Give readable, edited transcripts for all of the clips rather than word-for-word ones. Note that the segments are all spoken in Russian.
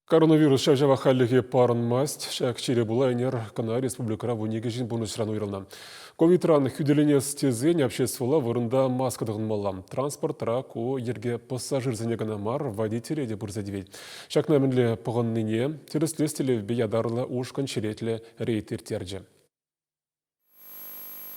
Коронавирус шәжава хәллеге парынмаст, шәк чере була әнер кына республикара вөнеге жин бунышран уйрылна. Ковидран хүделене стезен обществола вырында маскадығын малам. Транспортра ко ерге пассажир зенегана мар водителе де бурзадивет. Шәк намінле пұғынныне теріслестелі беядарлы ушкан черетлі рейтер терджі.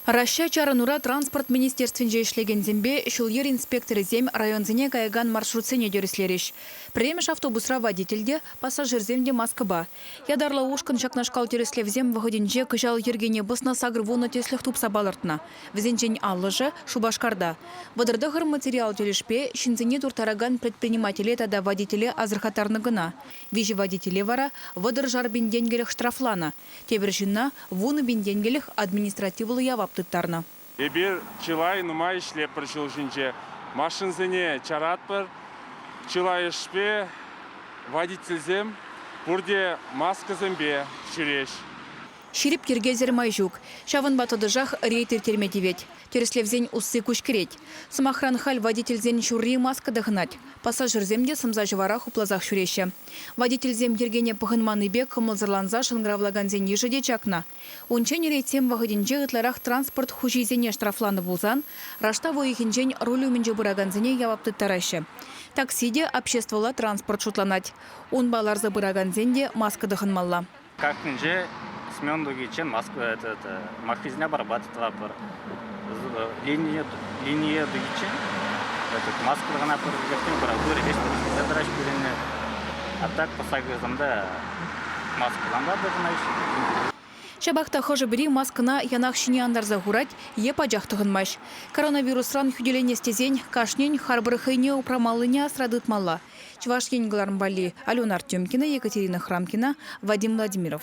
Раща чарынура транспорт министерственже ишлеген зембе шулер инспекторы зем районзене кайган маршрутсене дөріслереш. Премеш автобусра водительде пассажир земде маскаба. Ядарла ушкан шакнашкал тереслев зем вагодинже кыжал ергене бысна сагр вуна теслех тупса балартна. Везенчен аллыжы Шубашкарда. Водырдығыр материал телешпе шинзене туртараган предпринимателе тада водителе азырхатарны гына. Вижи водителе вара водыр жар бенденгелех штрафлана. Тебір жинна вуны бенденгелех административлы явап тұттарны. Ебір чылай нумай ішлеп бір жыл жінже. Машинзене чарат бір, чылай ішпе, водительзем, бұрде маскызембе жүреш. Ширип киргезер майжук. Шавын батыдыжах рейтер термедевет. Тереслевзен уссы кушкереть. Самохран халь водительзен шурри маска дыхнать. Пассажирземде самза жыварах уплазах шуреща. Водительзем ергене пахынманы бек кымылзырланза шынгравлаганзен ежеде чакна. Унчен рейтсем вагыдинже ытларах транспорт хужизене штрафланы булзан, рашта воихинчен рулю менже бураганзене явапты тараща. Таксиде обществола транспорт шутланать. Он баларза бураганзенде маска дыхынмалла. Как нинже смен дугичен маска махизня барбатова пар линия дугичен маска гана пар гектен пар гөр хеш задраш күрене атак пасагызымда маскаланда дыгнайш. Шабахта хожы бери маскына янах шине андарза гурать епа жақтығынмаш. Коронавирусран хүделене стезен кашнен харбырыхыне упрамалыне асрадытмалла. Чувашкен Глармбали, Алена Артемкина, Екатерина Храмкина, Вадим Владимиров.